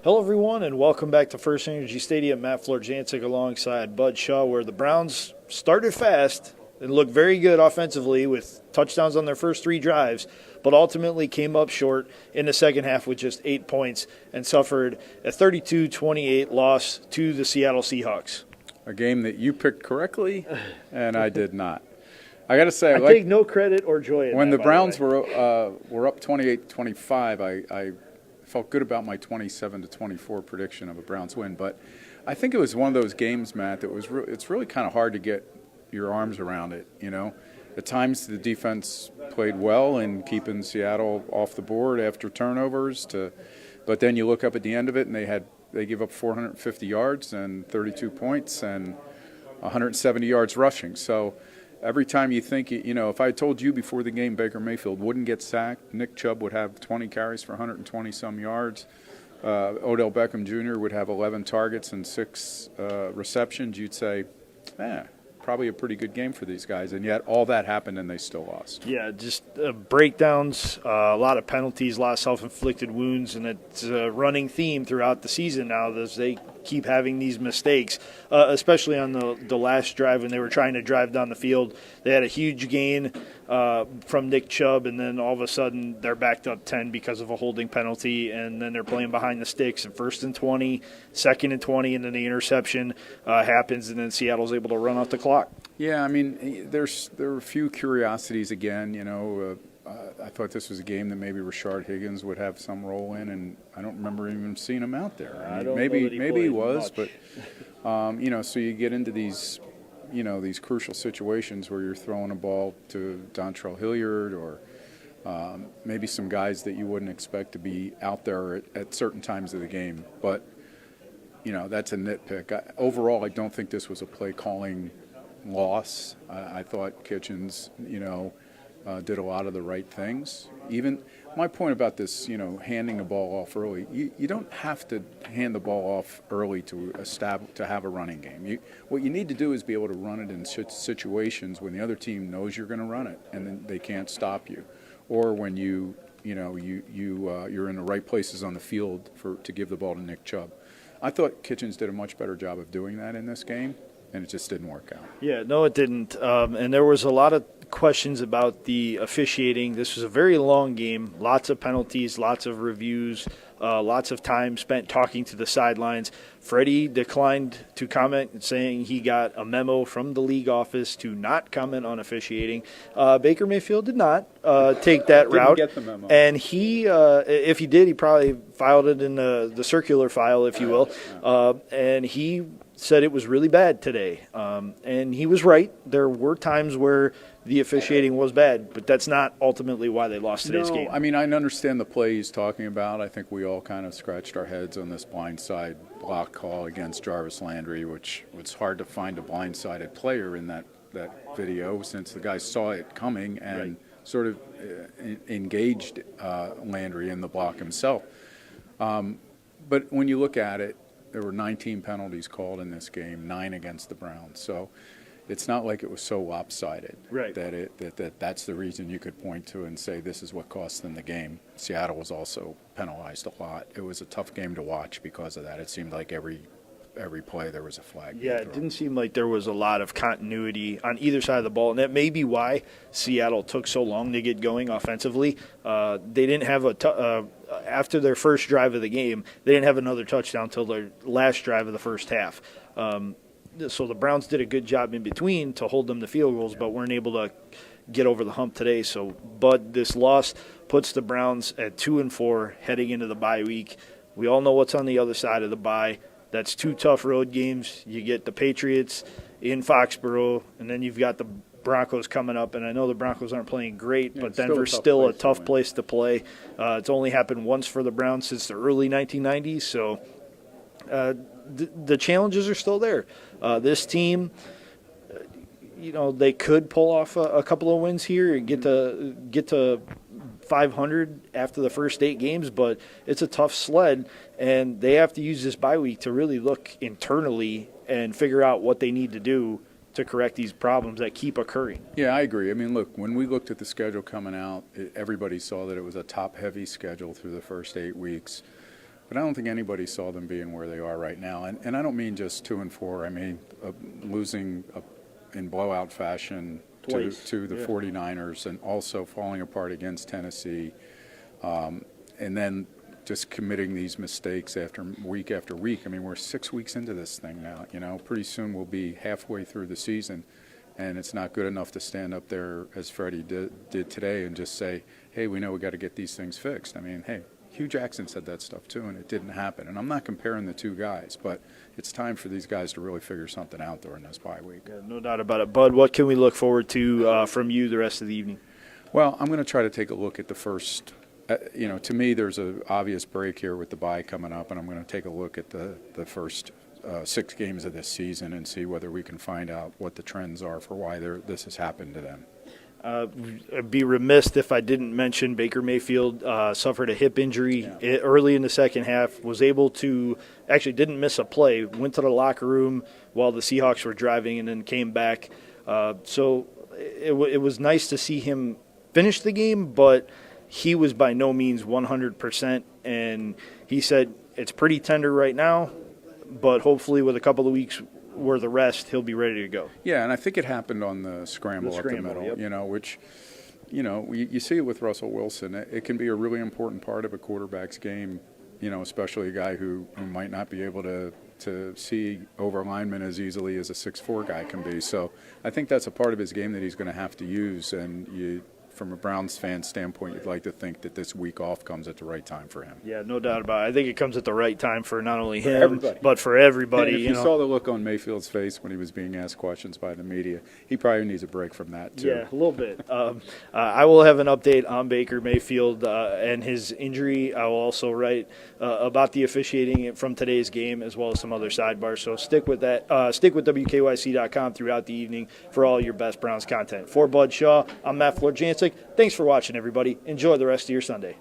Hello, everyone, and welcome back to First Energy Stadium. Matt Florjancic alongside Bud Shaw, where the Browns started fast and looked very good offensively with touchdowns on their first three drives, but ultimately came up short in the second half with just 8 points and suffered a 32-28 loss to the Seattle Seahawks. A game that you picked correctly, and I did not. I got to say, I take no credit or joy in when that, the Browns were up 28-25, I felt good about my 27-24 prediction of a Browns win. But I think it was one of those games, Matt, that was it's really kind of hard to get your arms around it. You know, at times the defense played well in keeping Seattle off the board after turnovers. But then you look up at the end of it, and they give up 450 yards and 32 points and 170 yards rushing. So every time you think, if I had told you before the game Baker Mayfield wouldn't get sacked, Nick Chubb would have 20 carries for 120-some yards, Odell Beckham Jr. would have 11 targets and 6 receptions, you'd say, probably a pretty good game for these guys. And yet all that happened and they still lost. Yeah, just breakdowns, a lot of penalties, a lot of self-inflicted wounds, and it's a running theme throughout the season now as they keep having these mistakes, especially on the last drive when they were trying to drive down the field. They had a huge gain from Nick Chubb, and then all of a sudden they're backed up 10 because of a holding penalty, and then they're playing behind the sticks and 1st and 20, 2nd and 20, and then the interception happens, and then Seattle's able to run off the clock. Yeah, I mean, there were a few curiosities again, I thought this was a game that maybe Rashard Higgins would have some role in, and I don't remember even seeing him out there. I don't maybe know that he was, much. But so you get into these crucial situations where you're throwing a ball to Dontrell Hilliard or maybe some guys that you wouldn't expect to be out there at certain times of the game. But that's a nitpick. Overall, I don't think this was a play calling loss. I thought Kitchens, did a lot of the right things. Even my point about this, handing the ball off early, you don't have to hand the ball off early to have a running game. What you need to do is be able to run it in situations when the other team knows you're going to run it and then they can't stop you, or when you're in the right places on the field to give the ball to Nick Chubb. I thought Kitchens did a much better job of doing that in this game, and it just didn't work out. Yeah, no, it didn't. And there was a lot of questions about the officiating. This was a very long game, lots of penalties, lots of reviews, lots of time spent talking to the sidelines. Freddie declined to comment, saying he got a memo from the league office to not comment on officiating. Baker Mayfield did not take that route. Didn't get the memo. And he, if he did, he probably filed it in the circular file, if you will. And he said it was really bad today. And he was right. There were times where the officiating was bad, but that's not ultimately why they lost today's game. I mean, I understand the play he's talking about. I think we all kind of scratched our heads on this blindside block call against Jarvis Landry, which was hard to find a blindsided player in that video since the guy saw it coming and sort of engaged Landry in the block himself. But when you look at it, there were 19 penalties called in this game, 9 against the Browns. So it's not like it was so lopsided that that's the reason you could point to and say this is what cost them the game. Seattle was also penalized a lot. It was a tough game to watch because of that. It seemed like every play there was a flag. Yeah, it didn't seem like there was a lot of continuity on either side of the ball, and that may be why Seattle took so long to get going offensively. They didn't have after their first drive of the game, they didn't have another touchdown until their last drive of the first half. So the Browns did a good job in between to hold them to field goals, but weren't able to get over the hump today. But this loss puts the Browns at 2-4 heading into the bye week. We all know what's on the other side of the bye. That's 2 tough road games. You get the Patriots in Foxborough, and then you've got the Broncos coming up. And I know the Broncos aren't playing great, but Denver's still a tough place to play. It's only happened once for the Browns since the early 1990s. So the challenges are still there. This team, they could pull off a couple of wins here and get to 500 after the first 8 games, but it's a tough sled, and they have to use this bye week to really look internally and figure out what they need to do to correct these problems that keep occurring. Yeah, I agree. I mean, look, when we looked at the schedule coming out, everybody saw that it was a top-heavy schedule through the first 8 weeks. but I don't think anybody saw them being where they are right now. And I don't mean just 2-4. I mean losing in blowout fashion to the 49ers, and also falling apart against Tennessee, and then just committing these mistakes after week. I mean, we're 6 weeks into this thing now. You know, pretty soon we'll be halfway through the season, and it's not good enough to stand up there as Freddie did today and just say, hey, we know we got to get these things fixed. I mean, hey, Hugh Jackson said that stuff too, and it didn't happen. And I'm not comparing the two guys, but it's time for these guys to really figure something out during this bye week. Yeah, no doubt about it. Bud, what can we look forward to from you the rest of the evening? Well, I'm going to try to take a look at the first. To me, there's an obvious break here with the bye coming up, and I'm going to take a look at the first 6 games of this season and see whether we can find out what the trends are for why this has happened to them. I'd be remiss if I didn't mention Baker Mayfield suffered a hip injury early in the second half, was able to – actually didn't miss a play, went to the locker room while the Seahawks were driving and then came back. So it was nice to see him finish the game, but he was by no means 100%, and he said it's pretty tender right now, but hopefully with a couple of weeks – worth of rest, he'll be ready to go. Yeah, and I think it happened on the scramble up the middle, yep. Which, you see it with Russell Wilson. It can be a really important part of a quarterback's game, especially a guy who might not be able to see over linemen as easily as a 6'4" guy can be. So I think that's a part of his game that he's going to have to use, and from a Browns fan standpoint, you'd like to think that this week off comes at the right time for him. Yeah, no doubt about it. I think it comes at the right time for not only him, but for everybody. And if you saw the look on Mayfield's face when he was being asked questions by the media, he probably needs a break from that, too. Yeah, a little bit. I will have an update on Baker Mayfield and his injury. I will also write about the officiating from today's game, as well as some other sidebars. So stick with that. Stick with WKYC.com throughout the evening for all your best Browns content. For Bud Shaw, I'm Matt Florjancic. Thanks for watching, everybody. Enjoy the rest of your Sunday.